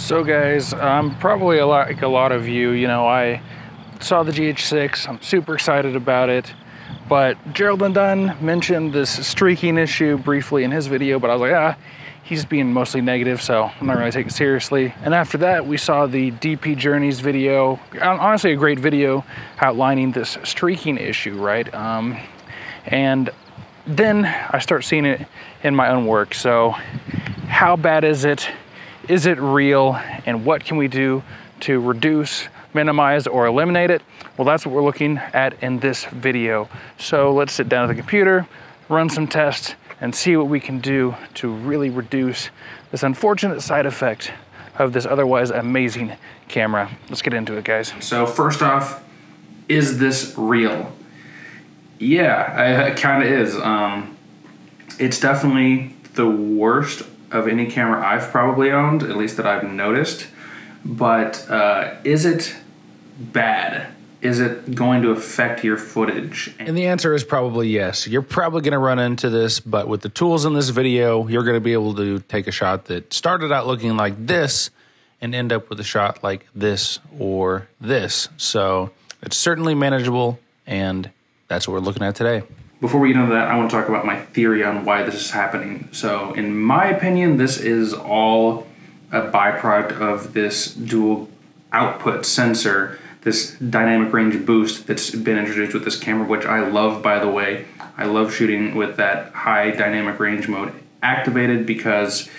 So guys, probably like a lot of you, I saw the GH6, I'm super excited about it, but Gerald and Dunn mentioned this streaking issue briefly in his video, but I was like, he's being mostly negative, so I'm not really taking it seriously. And after that, we saw the DP Journeys video, honestly a great video outlining this streaking issue, right? And then I start seeing it in my own work. So how bad is it? Is it real? And what can we do to reduce, minimize, or eliminate it? Well, that's what we're looking at in this video. So let's sit down at the computer, run some tests, and see what we can do to really reduce this unfortunate side effect of this otherwise amazing camera. Let's get into it, guys. So first off, is this real? Yeah, it kind of is. It's definitely the worst of any camera I've probably owned, at least that I've noticed. But is it bad? Is it going to affect your footage? And the answer is probably yes. You're probably going to run into this, but with the tools in this video, you're going to be able to take a shot that started out looking like this and end up with a shot like this or this. So it's certainly manageable, and that's what we're looking at today. Before we get into that, I want to talk about my theory on why this is happening. So in my opinion, this is all a byproduct of this dual output sensor, this dynamic range boost that's been introduced with this camera, which I love, by the way. I love shooting with that high dynamic range mode activated because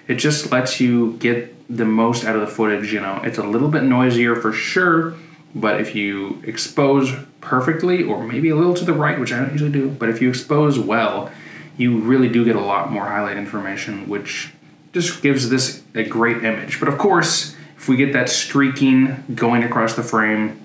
it just lets you get the most out of the footage. It's a little bit noisier for sure, but if you expose perfectly, or maybe a little to the right, which I don't usually do, but if you expose well, you really do get a lot more highlight information, which just gives this a great image. But of course, if we get that streaking going across the frame,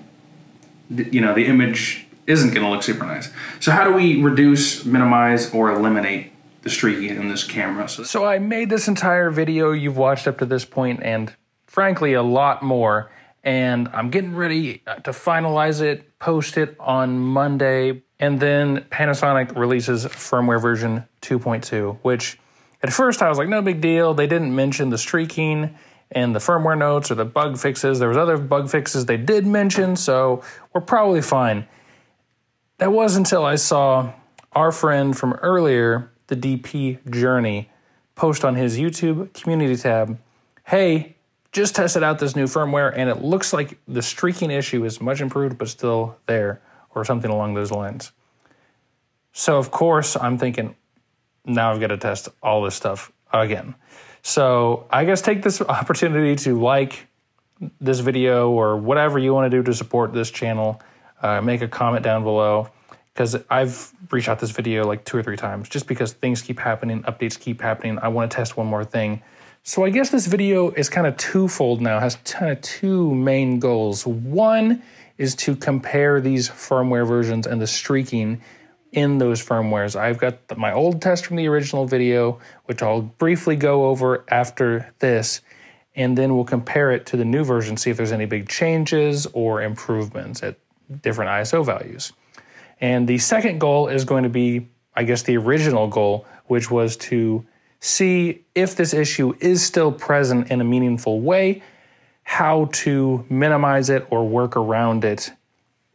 the image isn't going to look super nice. So how do we reduce, minimize, or eliminate the streaking in this camera? So I made this entire video you've watched up to this point, and frankly, a lot more. And I'm getting ready to finalize it, post it on Monday, and then Panasonic releases firmware version 2.2, which at first I was like, no big deal. They didn't mention the streaking and the firmware notes or the bug fixes. There was other bug fixes they did mention, so we're probably fine. That was until I saw our friend from earlier, the DP Journey, post on his YouTube community tab, hey, just tested out this new firmware, and it looks like the streaking issue is much improved, but still there, or something along those lines. So, of course, I'm thinking, now I've got to test all this stuff again. So, I guess take this opportunity to like this video or whatever you want to do to support this channel. Make a comment down below, because I've reshot this video like 2 or 3 times, just because things keep happening, updates keep happening. I want to test one more thing. So I guess this video is kind of twofold now, has kind of 2 main goals. One is to compare these firmware versions and the streaking in those firmwares. I've got my old test from the original video, which I'll briefly go over after this, and then we'll compare it to the new version, see if there's any big changes or improvements at different ISO values. And the second goal is going to be, I guess, the original goal, which was to see if this issue is still present in a meaningful way, how to minimize it or work around it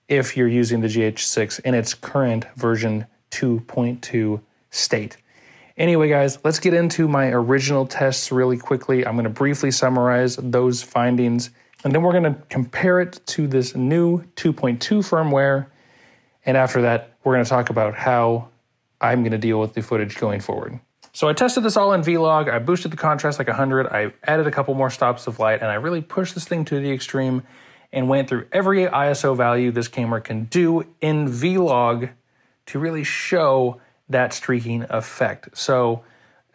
if you're using the GH6 in its current version 2.2 state. Anyway, guys, let's get into my original tests really quickly. I'm going to briefly summarize those findings, and then we're going to compare it to this new 2.2 firmware. And after that, we're going to talk about how I'm going to deal with the footage going forward. So I tested this all in Vlog. I boosted the contrast like 100. I added a couple more stops of light, and I really pushed this thing to the extreme and went through every ISO value this camera can do in Vlog to really show that streaking effect. So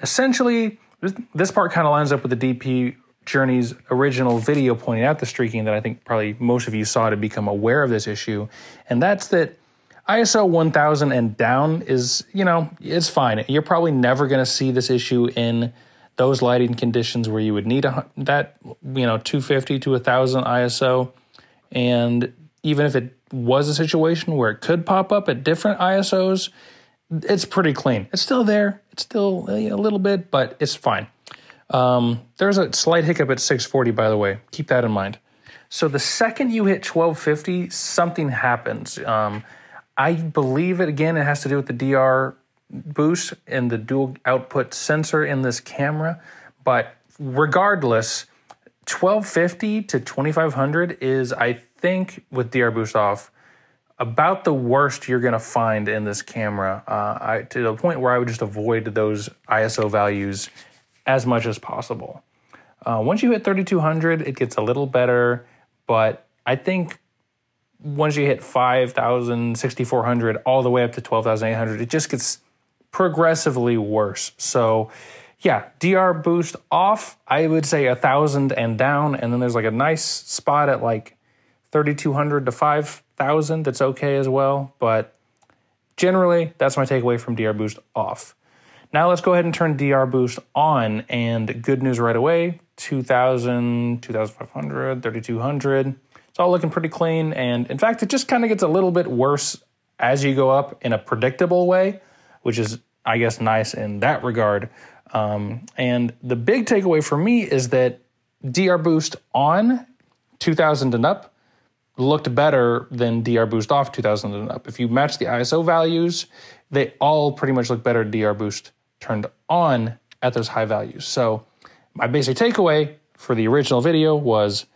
essentially, this part kind of lines up with the DP Journey's original video pointing out the streaking that I think probably most of you saw to become aware of this issue. And that's that ISO 1000 and down is, it's fine. You're probably never going to see this issue in those lighting conditions where you would need that 250 to 1000 ISO. And even if it was a situation where it could pop up at different ISOs, it's pretty clean. It's still there. It's still a little bit, but it's fine. There's a slight hiccup at 640, by the way. Keep that in mind. So the second you hit 1250, something happens. I believe it has to do with the DR boost and the dual output sensor in this camera. But regardless, 1250 to 2500 is, I think, with DR boost off, about the worst you're going to find in this camera, to the point where I would just avoid those ISO values as much as possible. Once you hit 3200, it gets a little better, but I think once you hit 5000, 6400, all the way up to 12800, it just gets progressively worse. So yeah, DR boost off, I would say 1000 and down, and then there's like a nice spot at like 3200 to 5000 that's okay as well, but generally that's my takeaway from DR boost off. Now let's go ahead and turn DR boost on, and good news right away, 2000, 2500, 3200, it's all looking pretty clean, and in fact it just kind of gets a little bit worse as you go up in a predictable way, which is, I guess, nice in that regard. And the big takeaway for me is that DR boost on 2000 and up looked better than DR boost off 2000 and up. If you match the ISO values, they all pretty much look better DR boost turned on at those high values. So my basic takeaway for the original video was,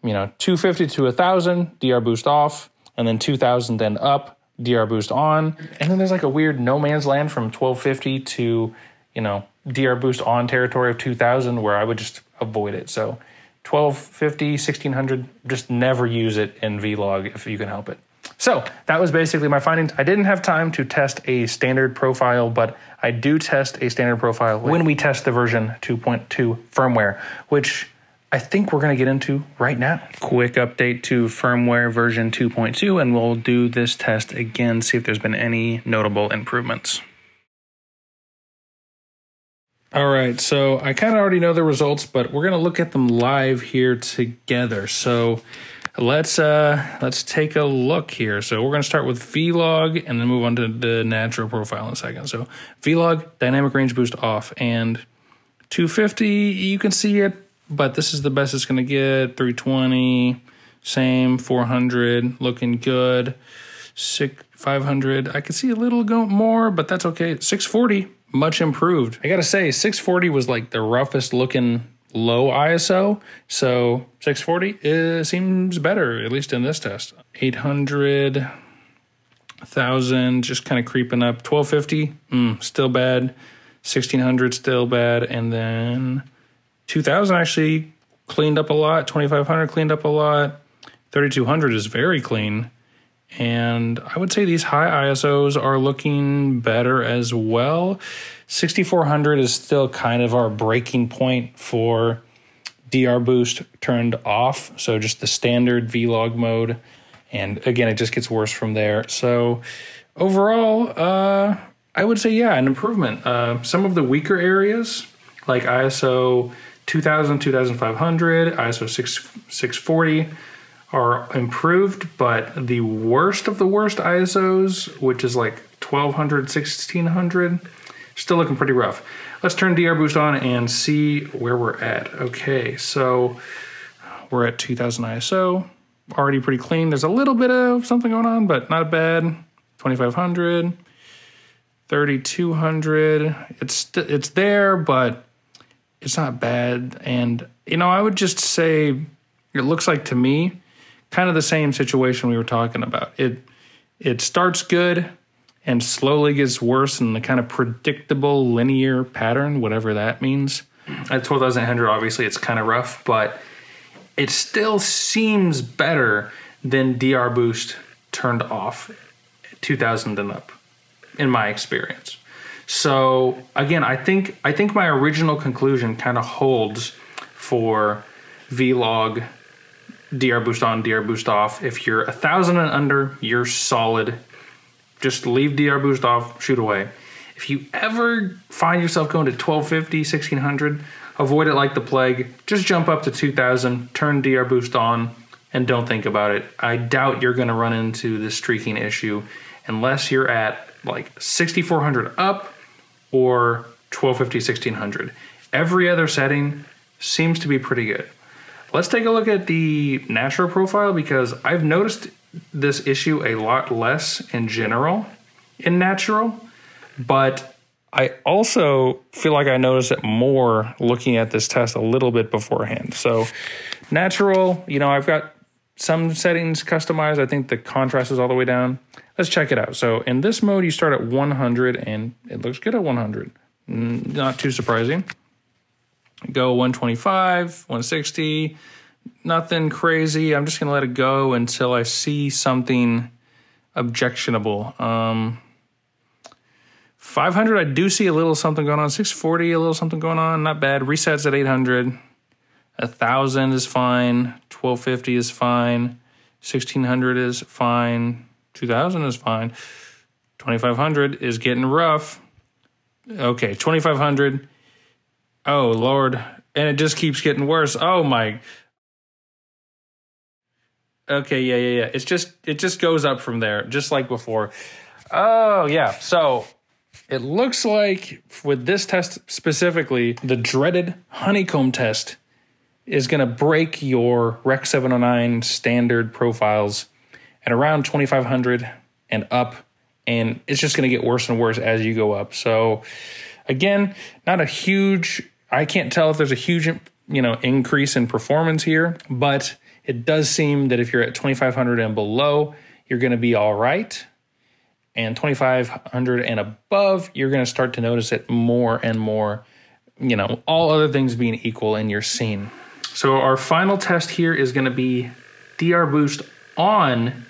250 to 1000 DR boost off, and then 2000 and up DR boost on. And then there's like a weird no man's land from 1250 to, DR boost on territory of 2000 where I would just avoid it. So 1250, 1600, just never use it in vlog if you can help it. So that was basically my findings. I didn't have time to test a standard profile, but I do test a standard profile when we test the version 2.2 firmware, which I think we're going to get into right now. Quick update to firmware version 2.2, and we'll do this test again, see if there's been any notable improvements. All right, so I kind of already know the results, but we're going to look at them live here together. So let's take a look here. So we're going to start with vlog and then move on to the natural profile in a second. So vlog, dynamic range boost off, and 250, you can see it, but this is the best it's going to get. 320, same. 400, looking good. 500, I could see a little more, but that's okay. 640, much improved. I gotta say, 640 was like the roughest looking low ISO, so 640 seems better, at least in this test. 800, 1000, just kind of creeping up. 1250, still bad. 1600, still bad. And then 2000 actually cleaned up a lot. 2500 cleaned up a lot. 3200 is very clean. And I would say these high ISOs are looking better as well. 6400 is still kind of our breaking point for DR boost turned off. So just the standard vlog mode. And again, it just gets worse from there. So overall, I would say, yeah, an improvement. Some of the weaker areas, like ISO 2000, 2500, ISO 640, are improved, but the worst of the worst ISOs, which is like 1200, 1600, still looking pretty rough. Let's turn DR boost on and see where we're at. Okay, so we're at 2000 ISO, already pretty clean. There's a little bit of something going on, but not bad. 2500, 3200, it's there, but it's not bad. And, I would just say, it looks like to me, kind of the same situation we were talking about. It starts good and slowly gets worse in the kind of predictable linear pattern, whatever that means. At 12,800, obviously, it's kind of rough, but it still seems better than DR boost turned off 2000 and up, in my experience. So again, I think my original conclusion kind of holds for vlog, DR boost on, DR boost off. If you're 1000 and under, you're solid. Just leave DR boost off, shoot away. If you ever find yourself going to 1250, 1600, avoid it like the plague. Just jump up to 2000, turn DR boost on, and don't think about it. I doubt you're going to run into this streaking issue unless you're at like 6400 up or 1250, 1600. Every other setting seems to be pretty good. Let's take a look at the natural profile, because I've noticed this issue a lot less in general in natural, but I also feel like I noticed it more looking at this test a little bit beforehand. So natural, you know, I've got some settings customized. I think the contrast is all the way down. Let's check it out. So in this mode, you start at 100 and it looks good at 100. Not too surprising. Go 125, 160, nothing crazy. I'm just gonna let it go until I see something objectionable. 500, I do see a little something going on. 640, a little something going on, not bad. Resets at 800. 1,000 is fine. 1,250 is fine. 1,600 is fine. 2,000 is fine. 2,500 is getting rough. Okay, 2,500. Oh, Lord. And it just keeps getting worse. Oh, my. Okay, yeah. It just goes up from there, just like before. Oh, yeah. So it looks like with this test specifically, the dreaded honeycomb test is going to break your Rec 709 standard profiles at around 2,500 and up, and it's just going to get worse and worse as you go up. So again, not a huge, I can't tell if there's a huge, increase in performance here, but it does seem that if you're at 2,500 and below, you're going to be all right. And 2,500 and above, you're going to start to notice it more and more, all other things being equal in your scene. So our final test here is going to be DR boost on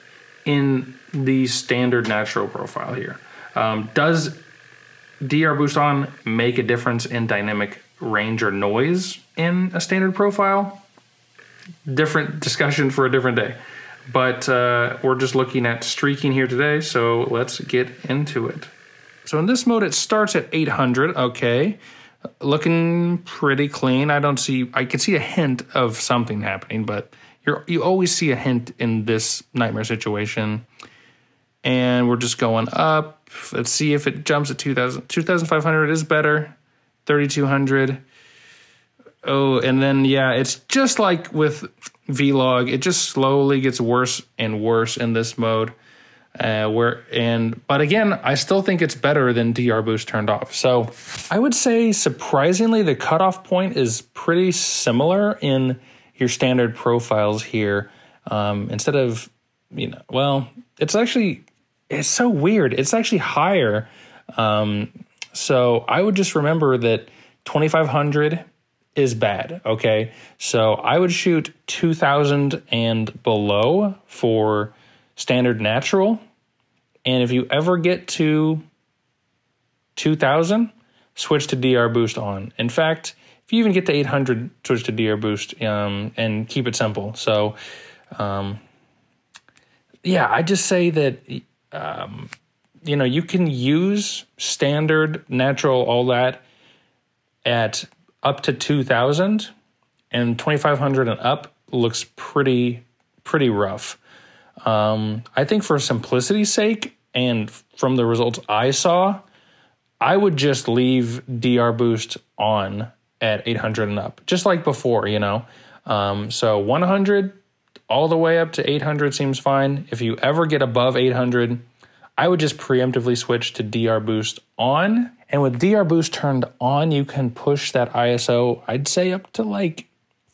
in the standard natural profile here. Does DR boost on make a difference in dynamic range or noise in a standard profile? Different discussion for a different day. But we're just looking at streaking here today, so let's get into it. So in this mode, it starts at 800, okay. Looking pretty clean. I can see a hint of something happening, but you always see a hint in this nightmare situation. And we're just going up. Let's see if it jumps at 2,000. 2,500 is better. 3,200. Oh, and then, yeah, it's just like with Vlog. It just slowly gets worse and worse in this mode. But again, I still think it's better than DR boost turned off. So I would say, surprisingly, the cutoff point is pretty similar in your standard profiles here. Instead of, it's so weird. It's actually higher. So I would just remember that 2,500 is bad. Okay. So I would shoot 2,000 and below for standard natural. And if you ever get to 2,000, switch to DR boost on. In fact, if you even get to 800, switch to DR boost and keep it simple. So, I just say that, you can use standard, natural, all that at up to 2,000, and 2,500 and up looks pretty rough. I think for simplicity's sake, and from the results I saw, I would just leave DR boost on at 800 and up, just like before, So 100 all the way up to 800 seems fine. If you ever get above 800, I would just preemptively switch to DR boost on. And with DR boost turned on, you can push that ISO, I'd say up to like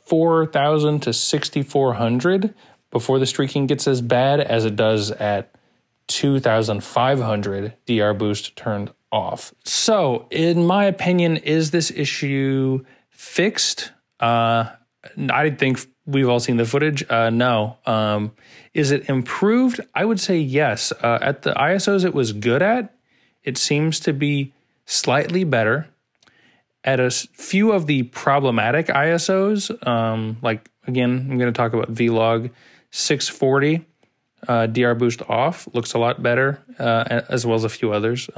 4,000 to 6,400 before the streaking gets as bad as it does at 2,500 DR boost turned off. So in my opinion, is this issue fixed? I think we've all seen the footage. No. Is it improved? I would say yes. At the ISOs it was good at, it seems to be slightly better. At a few of the problematic ISOs, like again, I'm going to talk about Vlog 640, DR boost off looks a lot better, as well as a few others.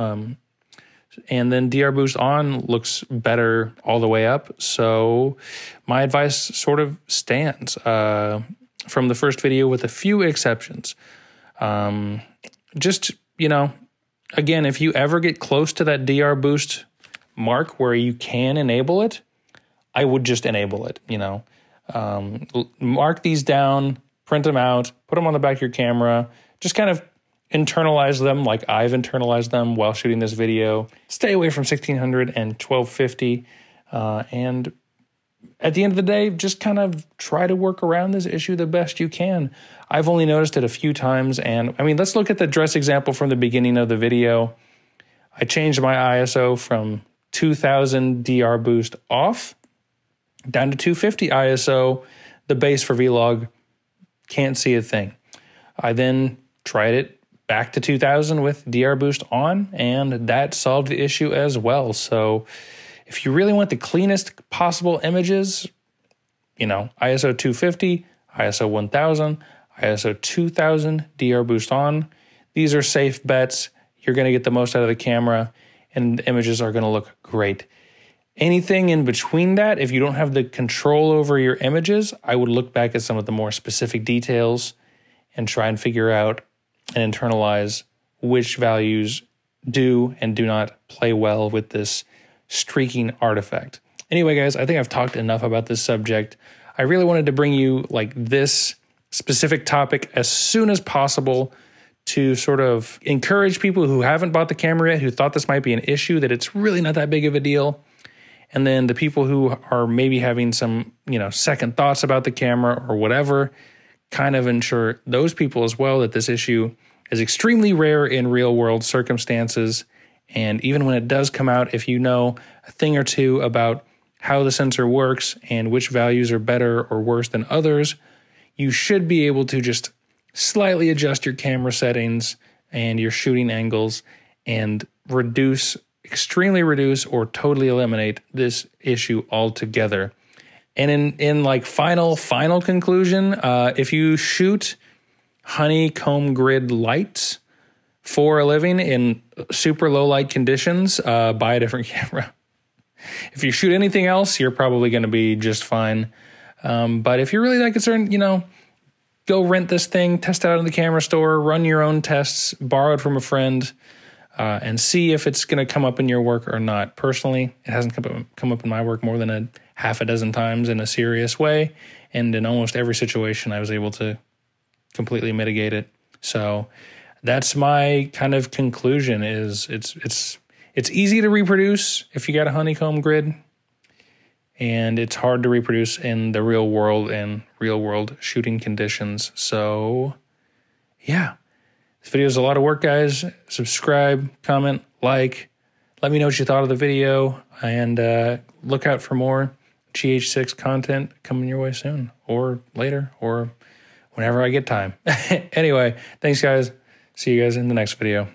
And then DR boost on looks better all the way up. So my advice sort of stands from the first video with a few exceptions. Again, if you ever get close to that DR boost mark where you can enable it, I would just enable it, mark these down, print them out, put them on the back of your camera, just kind of internalize them like I've internalized them while shooting this video. Stay away from 1600 and 1250. And at the end of the day, just kind of try to work around this issue the best you can. I've only noticed it a few times. And I mean, let's look at the dress example from the beginning of the video. I changed my ISO from 2000 DR boost off down to 250 ISO, the base for vlog. Can't see a thing. I then tried it back to 2000 with DR boost on, and that solved the issue as well. So if you really want the cleanest possible images, ISO 250, ISO 1000, ISO 2000, DR boost on. These are safe bets. You're going to get the most out of the camera, and the images are going to look great. Anything in between that, if you don't have the control over your images, I would look back at some of the more specific details and try and figure out and internalize which values do and do not play well with this streaking artifact. Anyway, guys, I think I've talked enough about this subject. I really wanted to bring you like this specific topic as soon as possible to sort of encourage people who haven't bought the camera yet, who thought this might be an issue, that it's really not that big of a deal. And then the people who are maybe having some, second thoughts about the camera or whatever, kind of ensure those people as well that this issue is extremely rare in real world circumstances. And even when it does come out, if you know a thing or two about how the sensor works and which values are better or worse than others, you should be able to just slightly adjust your camera settings and your shooting angles and extremely reduce or totally eliminate this issue altogether. And in like final conclusion, if you shoot honeycomb grid lights for a living in super low light conditions, buy a different camera. If you shoot anything else, you're probably going to be just fine. But if you're really that concerned, go rent this thing, test it out in the camera store, run your own tests, borrow it from a friend, and see if it's going to come up in your work or not. Personally, it hasn't come up in my work more than a half a dozen times in a serious way, and in almost every situation, I was able to completely mitigate it. So that's my kind of conclusion: is it's easy to reproduce if you got a honeycomb grid, and it's hard to reproduce in the real world and real world shooting conditions. So yeah. This video is a lot of work, guys. Subscribe, comment, like. Let me know what you thought of the video, and look out for more GH6 content coming your way soon, or later, or whenever I get time. Anyway, thanks, guys. See you guys in the next video.